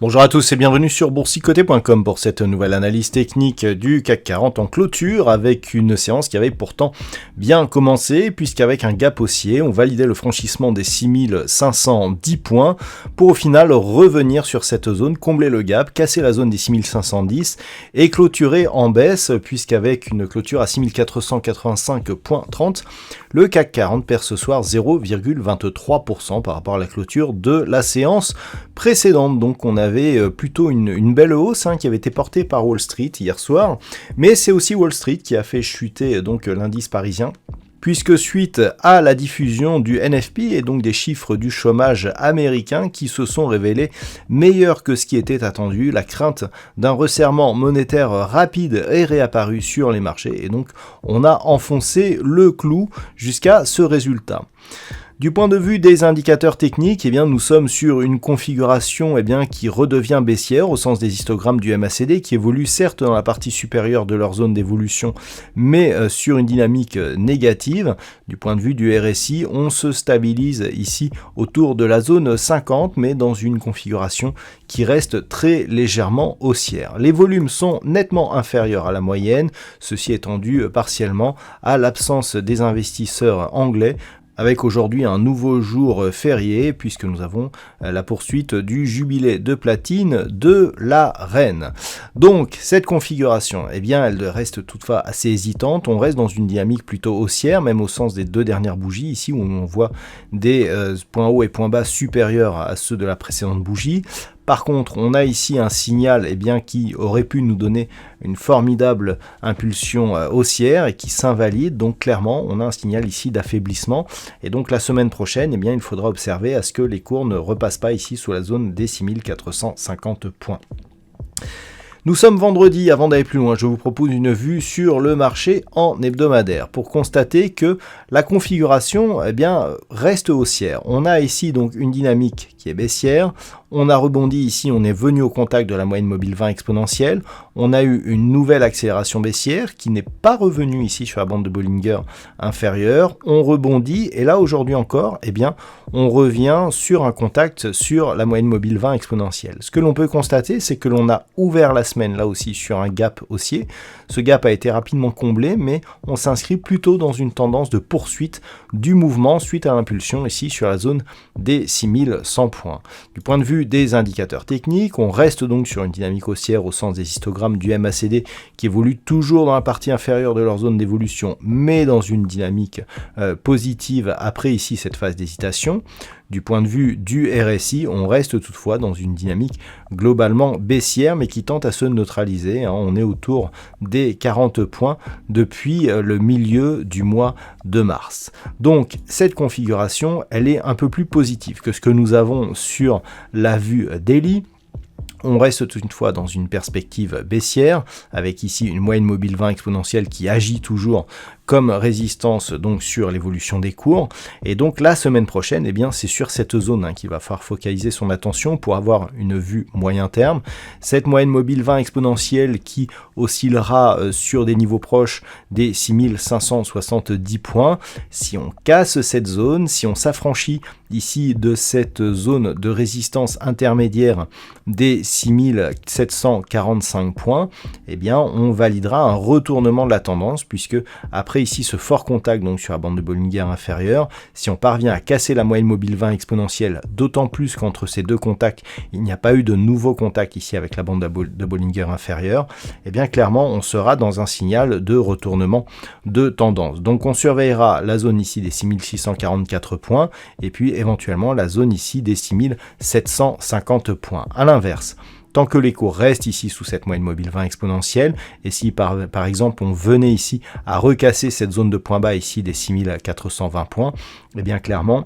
Bonjour à tous et bienvenue sur boursicoté.com pour cette nouvelle analyse technique du CAC 40 en clôture avec une séance qui avait pourtant bien commencé puisqu'avec un gap haussier, on validait le franchissement des 6510 points pour au final revenir sur cette zone, combler le gap, casser la zone des 6510 et clôturer en baisse puisqu'avec une clôture à 6485.30, le CAC 40 perd ce soir 0,23% par rapport à la clôture de la séance précédente. Donc on avait plutôt une belle hausse qui avait été portée par Wall Street hier soir, mais c'est aussi Wall Street qui a fait chuter donc l'indice parisien, puisque suite à la diffusion du NFP et donc des chiffres du chômage américain qui se sont révélés meilleurs que ce qui était attendu, la crainte d'un resserrement monétaire rapide est réapparue sur les marchés et donc on a enfoncé le clou jusqu'à ce résultat. Du point de vue des indicateurs techniques, nous sommes sur une configuration qui redevient baissière au sens des histogrammes du MACD qui évolue certes dans la partie supérieure de leur zone d'évolution mais sur une dynamique négative. Du point de vue du RSI, on se stabilise ici autour de la zone 50 mais dans une configuration qui reste très légèrement haussière. Les volumes sont nettement inférieurs à la moyenne, ceci étant dû partiellement à l'absence des investisseurs anglais, avec aujourd'hui un nouveau jour férié puisque nous avons la poursuite du jubilé de platine de la reine. Donc cette configuration, elle reste toutefois assez hésitante, on reste dans une dynamique plutôt haussière, même au sens des deux dernières bougies ici où on voit des points hauts et points bas supérieurs à ceux de la précédente bougie. Par contre, on a ici un signal qui aurait pu nous donner une formidable impulsion haussière et qui s'invalide. Donc clairement, on a un signal ici d'affaiblissement. Et donc la semaine prochaine, il faudra observer à ce que les cours ne repassent pas ici sous la zone des 6450 points. Nous sommes vendredi, avant d'aller plus loin, je vous propose une vue sur le marché en hebdomadaire pour constater que la configuration reste haussière. On a ici donc une dynamique qui est baissière, on a rebondi ici, on est venu au contact de la moyenne mobile 20 exponentielle, on a eu une nouvelle accélération baissière qui n'est pas revenue ici sur la bande de Bollinger inférieure, on rebondit et là aujourd'hui encore, on revient sur un contact sur la moyenne mobile 20 exponentielle. Ce que l'on peut constater, c'est que l'on a ouvert la semaine là aussi sur un gap haussier. Ce gap a été rapidement comblé, mais on s'inscrit plutôt dans une tendance de poursuite du mouvement suite à l'impulsion ici sur la zone des 6100 points. Du point de vue des indicateurs techniques, on reste donc sur une dynamique haussière au sens des histogrammes du MACD qui évolue toujours dans la partie inférieure de leur zone d'évolution, mais dans une dynamique positive après ici cette phase d'hésitation. Du point de vue du RSI, on reste toutefois dans une dynamique globalement baissière mais qui tente à se neutraliser. On est autour des 40 points depuis le milieu du mois de mars. Donc cette configuration, elle est un peu plus positive que ce que nous avons sur la vue daily. On reste toutefois dans une perspective baissière, avec ici une moyenne mobile 20 exponentielle qui agit toujours comme résistance donc sur l'évolution des cours. Et donc la semaine prochaine, c'est sur cette zone qu'il va falloir focaliser son attention pour avoir une vue moyen terme. Cette moyenne mobile 20 exponentielle qui oscillera sur des niveaux proches des 6570 points. Si on casse cette zone, si on s'affranchit ici de cette zone de résistance intermédiaire des 6745 points, on validera un retournement de la tendance puisque après ici ce fort contact donc sur la bande de Bollinger inférieure, si on parvient à casser la moyenne mobile 20 exponentielle, d'autant plus qu'entre ces deux contacts, il n'y a pas eu de nouveau contact ici avec la bande de Bollinger inférieure, clairement on sera dans un signal de retournement de tendance. Donc on surveillera la zone ici des 6644 points et puis éventuellement la zone ici des 6750 points. À l'inverse, tant que les cours restent ici sous cette moyenne mobile 20 exponentielle, et si par exemple on venait ici à recasser cette zone de point bas ici des 6420 points, clairement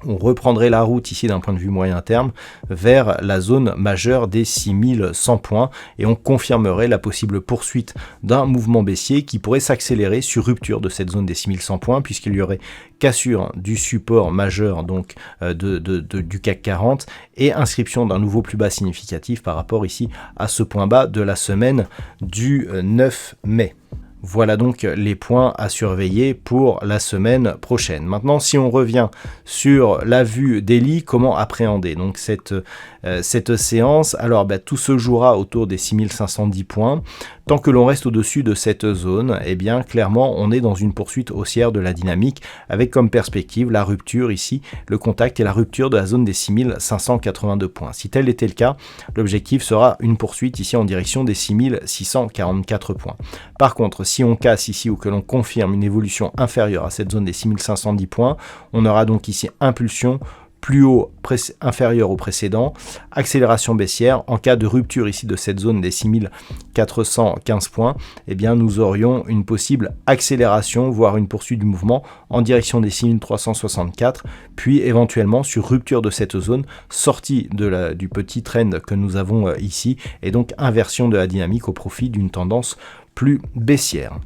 on reprendrait la route ici d'un point de vue moyen terme vers la zone majeure des 6100 points et on confirmerait la possible poursuite d'un mouvement baissier qui pourrait s'accélérer sur rupture de cette zone des 6100 points puisqu'il y aurait cassure du support majeur donc du CAC 40 et inscription d'un nouveau plus bas significatif par rapport ici à ce point bas de la semaine du 9 mai. Voilà donc les points à surveiller pour la semaine prochaine. Maintenant, si on revient sur la vue daily, comment appréhender donc cette séance? Alors, tout se jouera autour des 6510 points. Tant que l'on reste au-dessus de cette zone, eh bien, clairement, on est dans une poursuite haussière de la dynamique avec comme perspective la rupture ici, le contact et la rupture de la zone des 6582 points. Si tel était le cas, l'objectif sera une poursuite ici en direction des 6644 points. Par contre, si on casse ici ou que l'on confirme une évolution inférieure à cette zone des 6510 points, on aura donc ici impulsion plus haut inférieur au précédent, accélération baissière. En cas de rupture ici de cette zone des 6415 points, eh bien nous aurions une possible accélération, voire une poursuite du mouvement en direction des 6364, puis éventuellement sur rupture de cette zone, sortie du petit trend que nous avons ici, et donc inversion de la dynamique au profit d'une tendance plus baissière.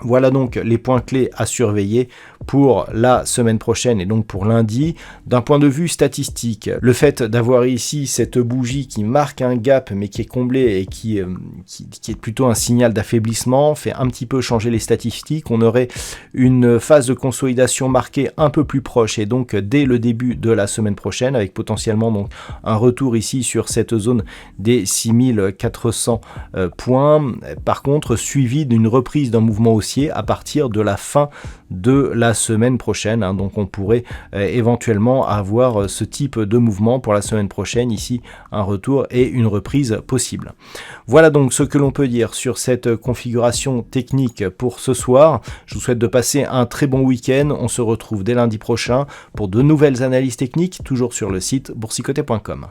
Voilà donc les points clés à surveiller pour la semaine prochaine et donc pour lundi. D'un point de vue statistique, le fait d'avoir ici cette bougie qui marque un gap mais qui est comblée et qui est plutôt un signal d'affaiblissement fait un petit peu changer les statistiques. On aurait une phase de consolidation marquée un peu plus proche et donc dès le début de la semaine prochaine avec potentiellement donc un retour ici sur cette zone des 6400 points. Par contre, suivi d'une reprise d'un mouvement haussier à partir de la fin de la semaine prochaine. Donc on pourrait éventuellement avoir ce type de mouvement pour la semaine prochaine, ici un retour et une reprise possible. Voilà donc ce que l'on peut dire sur cette configuration technique pour ce soir. Je vous souhaite de passer un très bon week-end. On se retrouve dès lundi prochain pour de nouvelles analyses techniques, toujours sur le site boursicoté.com.